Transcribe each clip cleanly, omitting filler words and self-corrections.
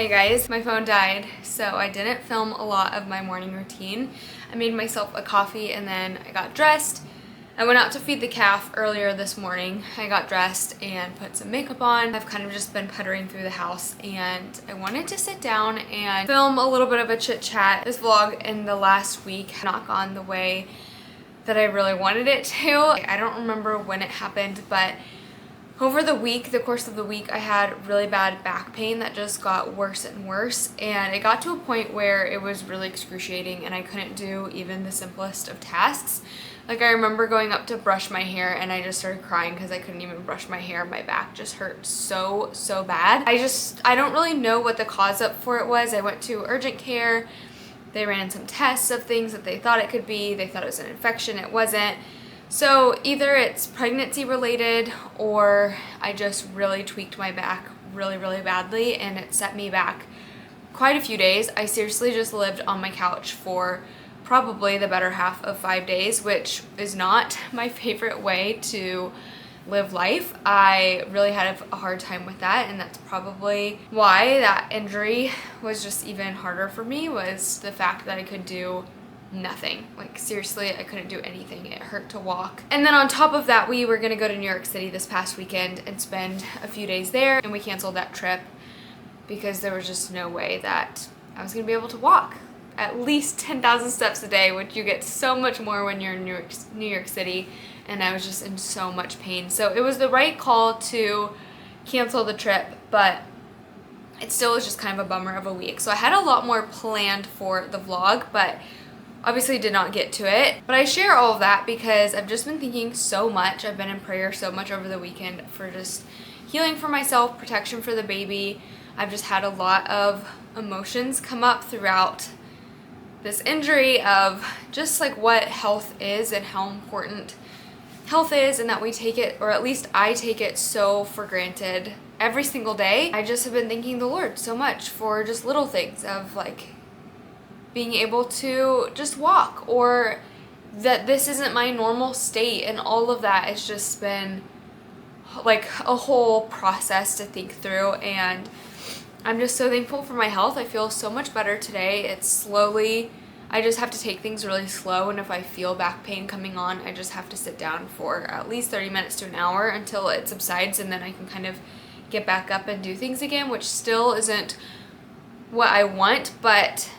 Hi guys, my phone died, so I didn't film a lot of my morning routine. I made myself a coffee and then I got dressed. I went out to feed the calf earlier this morning. I got dressed and put some makeup on. I've kind of just been puttering through the house and I wanted to sit down and film a little bit of a chit chat. This vlog in the last week not gone the way that I really wanted it to. I don't remember when it happened, but over the course of the week, I had really bad back pain that just got worse and worse, and it got to a point where it was really excruciating and I couldn't do even the simplest of tasks. Like, I remember going up to brush my hair and I just started crying because I couldn't even brush my hair. My back just hurt so bad. I don't really know what the cause up for it was. I went to urgent care. They ran some tests of things that they thought it could be. They thought it was an infection. It wasn't. So either it's pregnancy related or I just really tweaked my back really badly and it set me back quite a few days. I seriously just lived on my couch for probably the better half of 5 days, which is not my favorite way to live life. I really had a hard time with that, and that's probably why that injury was just even harder for me, was the fact that I could do nothing. Like, seriously, I couldn't do anything. It hurt to walk. And then on top of that, we were gonna go to New York City this past weekend and spend a few days there, and we canceled that trip because there was just no way that I was gonna be able to walk at least 10,000 steps a day, which you get so much more when you're in New York City, and I was just in so much pain. So it was the right call to cancel the trip, but it still was just kind of a bummer of a week. So I had a lot more planned for the vlog, but obviously did not get to it. But I share all of that because I've just been thinking so much. I've been in prayer so much over the weekend for just healing for myself, protection for the baby. I've just had a lot of emotions come up throughout this injury of just like what health is and how important health is, and that we take it, or at least I take it so for granted every single day. I just have been thanking the Lord so much for just little things of like being able to just walk, or that this isn't my normal state, and all of that has just been like a whole process to think through, and I'm just so thankful for my health. I feel so much better today. It's slowly, I just have to take things really slow, and if I feel back pain coming on, I just have to sit down for at least 30 minutes to an hour until it subsides, and then I can kind of get back up and do things again, which still isn't what I want, but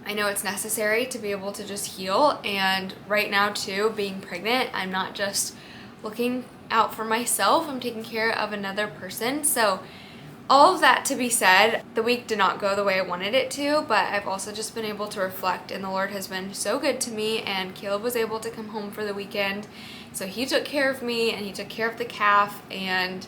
I know it's necessary to be able to just heal. And right now too, being pregnant, I'm not just looking out for myself, I'm taking care of another person. So all of that to be said, the week did not go the way I wanted it to, but I've also just been able to reflect, and the Lord has been so good to me, and Caleb was able to come home for the weekend. So he took care of me and he took care of the calf, and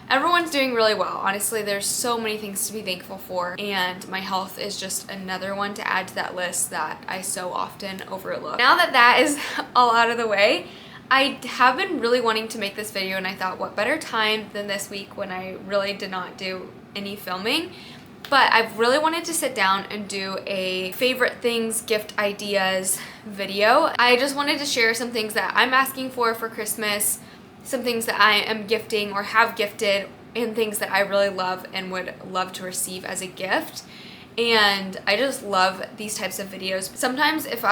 everyone's doing really well. Honestly, there's so many things to be thankful for, and my health is just another one to add to that list that I so often overlook. Now that that is all out of the way, I have been really wanting to make this video, and I thought, what better time than this week when I really did not do any filming. But I've really wanted to sit down and do a favorite things, gift ideas video. I just wanted to share some things that I'm asking for Christmas, some things that I am gifting or have gifted, and things that I really love and would love to receive as a gift. And I just love these types of videos. Sometimes if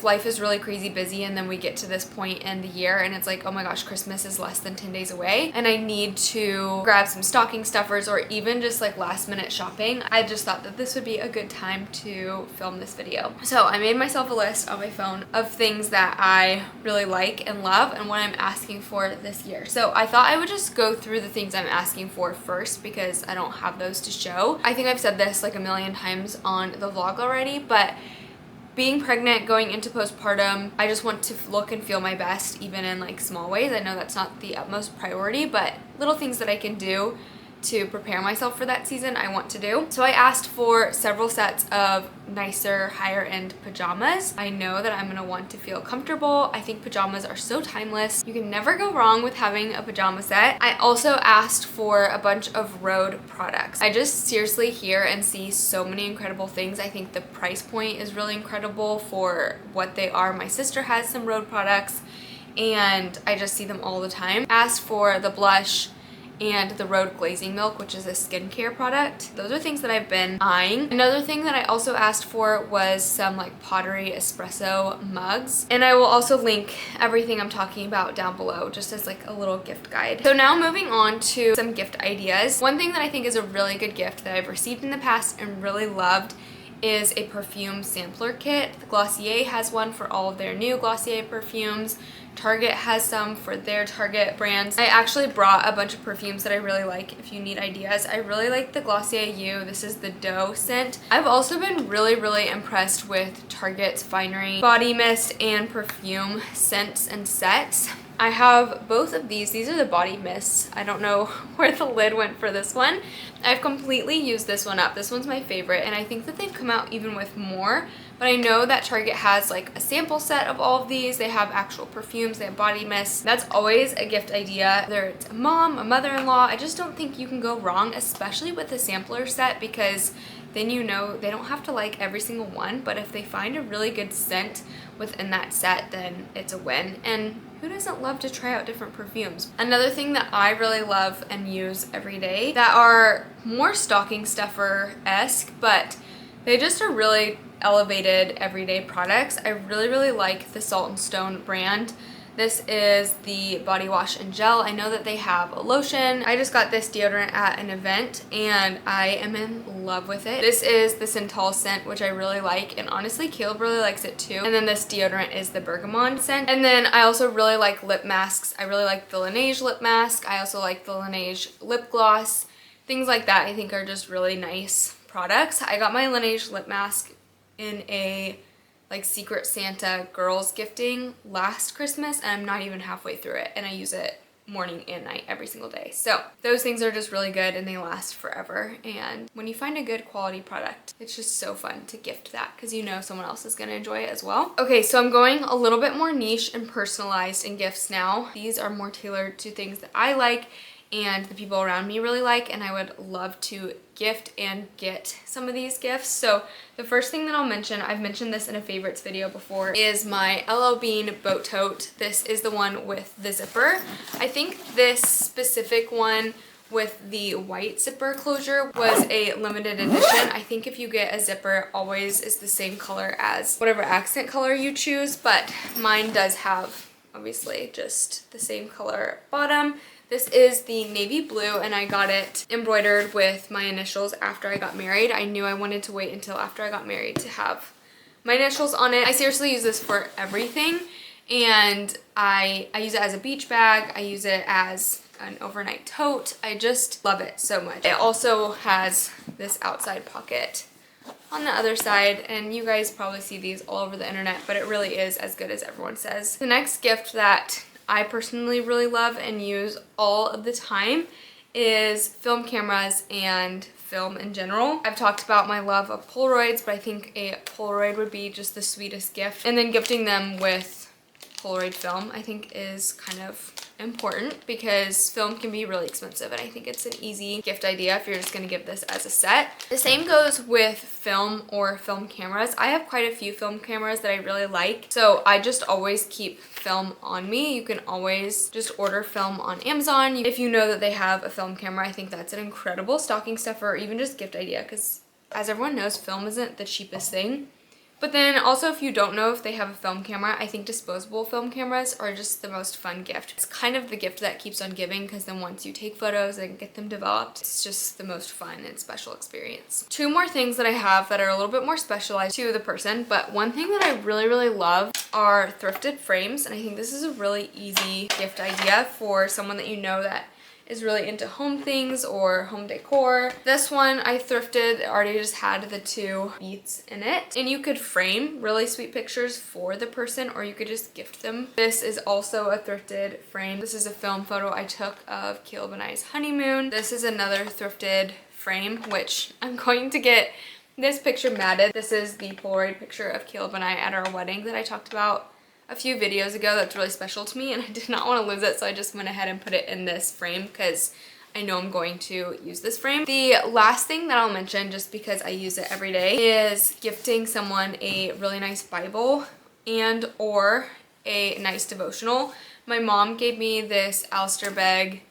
life is really crazy busy and then we get to this point in the year and it's like, oh my gosh, Christmas is less than 10 days away and I need to grab some stocking stuffers or even just like last minute shopping, I just thought that this would be a good time to film this video. So I made myself a list on my phone of things that I really like and love and what I'm asking for this year. So I thought I would just go through the things I'm asking for first because I don't have those to show. I think I've said this like a million times on the vlog already, but being pregnant, going into postpartum, I just want to look and feel my best, even in like small ways. I know that's not the utmost priority, but little things that I can do to prepare myself for that season, I want to do. So I asked for several sets of nicer, higher end pajamas. I know that I'm gonna want to feel comfortable. I think pajamas are so timeless. You can never go wrong with having a pajama set. I also asked for a bunch of Rhode products. I just seriously hear and see so many incredible things. I think the price point is really incredible for what they are. My sister has some Rhode products and I just see them all the time. Asked for the blush and the Road Glazing Milk, which is a skincare product. Those are things that I've been eyeing. Another thing that I also asked for was some like pottery espresso mugs. And I will also link everything I'm talking about down below just as like a little gift guide. So now moving on to some gift ideas. One thing that I think is a really good gift that I've received in the past and really loved is a perfume sampler kit. Glossier has one for all of their new Glossier perfumes. Target has some for their Target brands. I actually brought a bunch of perfumes that I really like if you need ideas. I really like the Glossier You. This is the doe scent. I've also been really impressed with Target's Finery body mist and perfume scents and sets. I have both of these. These are the body mists. I don't know where the lid went for this one. I've completely used this one up. This one's my favorite, and I think that they've come out even with more, but I know that Target has like a sample set of all of these. They have actual perfumes, they have body mists. That's always a gift idea, whether it's a mom, a mother-in-law. I just don't think you can go wrong, especially with a sampler set, because then you know they don't have to like every single one, but if they find a really good scent within that set, then it's a win. And who doesn't love to try out different perfumes? Another thing that I really love and use every day that are more stocking stuffer-esque, but they just are really elevated everyday products. I really like the Salt and Stone brand. This is the body wash and gel. I know that they have a lotion. I just got this deodorant at an event and I am in love with it. This is the Synthol scent, which I really like, and honestly Caleb really likes it too. And then this deodorant is the Bergamot scent. And then I also really like lip masks. I really like the Laneige lip mask. I also like the Laneige lip gloss. Things like that I think are just really nice products. I got my Laneige lip mask in a like Secret Santa girls gifting last Christmas, and I'm not even halfway through it, and I use it morning and night every single day. So those things are just really good and they last forever. And when you find a good quality product, it's just so fun to gift that because you know someone else is going to enjoy it as well. Okay, so I'm going a little bit more niche and personalized in gifts now. These are more tailored to things that I like and the people around me really like, and I would love to gift and get some of these gifts. So the first thing that I'll mention, I've mentioned this in a favorites video before, is my LL Bean boat tote. This is the one with the zipper. I think this specific one with the white zipper closure was a limited edition. I think if you get a zipper, it always is the same color as whatever accent color you choose, but mine does have obviously just the same color bottom. This is the navy blue, and I got it embroidered with my initials after I got married. I knew I wanted to wait until after I got married to have my initials on it. I seriously use this for everything, and I use it as a beach bag. I use it as an overnight tote. I just love it so much. It also has this outside pocket on the other side, and you guys probably see these all over the internet, but it really is as good as everyone says. The next gift that I personally really love and use all of the time is film cameras and film in general. I've talked about my love of Polaroids, but I think a Polaroid would be just the sweetest gift. And then gifting them with Polaroid film I think is kind of important because film can be really expensive, and I think it's an easy gift idea if you're just going to give this as a set. The same goes with film or film cameras. I have quite a few film cameras that I really like, so I just always keep film on me. You can always just order film on Amazon. If you know that they have a film camera, I think that's an incredible stocking stuffer or even just gift idea because, as everyone knows, film isn't the cheapest thing. But then also, if you don't know if they have a film camera, I think disposable film cameras are just the most fun gift. It's kind of the gift that keeps on giving because then once you take photos and get them developed, it's just the most fun and special experience. Two more things that I have that are a little bit more specialized to the person, but one thing that I really love are thrifted frames, and I think this is a really easy gift idea for someone that you know that is really into home things or home decor. This one I thrifted, it already just had the two beets in it. And you could frame really sweet pictures for the person or you could just gift them. This is also a thrifted frame. This is a film photo I took of Caleb and I's honeymoon. This is another thrifted frame, which I'm going to get this picture matted. This is the Polaroid picture of Caleb and I at our wedding that I talked about a few videos ago. That's really special to me and I did not want to lose it, so I just went ahead and put it in this frame because I know I'm going to use this frame. The last thing that I'll mention, just because I use it every day, is gifting someone a really nice Bible and or a nice devotional. My mom gave me this Alistair Begg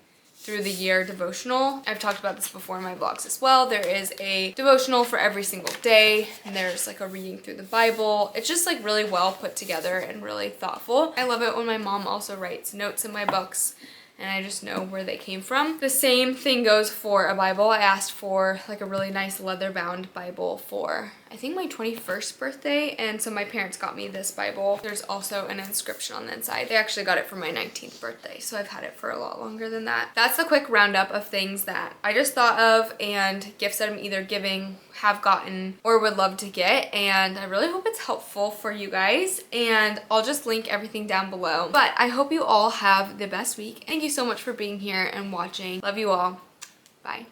through the year devotional. I've talked about this before in my vlogs as well. There is a devotional for every single day, and there's like a reading through the Bible. It's just like really well put together and really thoughtful. I love it when my mom also writes notes in my books and I just know where they came from. The same thing goes for a Bible. I asked for like a really nice leather bound Bible for I think my 21st birthday, and so my parents got me this Bible. There's also an inscription on the inside. They actually got it for my 19th birthday, so I've had it for a lot longer than that. That's the quick roundup of things that I just thought of and gifts that I'm either giving, have gotten, or would love to get, and I really hope it's helpful for you guys, and I'll just link everything down below. But I hope you all have the best week. Thank you so much for being here and watching. Love you all. Bye.